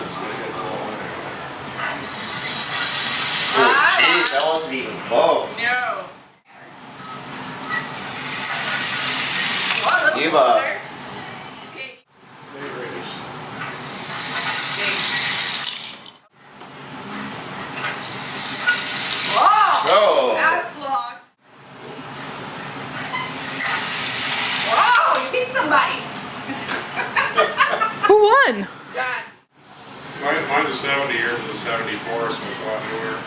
it's gonna hit the wall anyway. Oh, jeez, that wasn't even close. No. Well, Eva. Okay. They raise. Whoa! Oh. That was close. Whoa! You hit somebody. Who won? John. Mine's a 70 year to the 74, so it's a lot newer.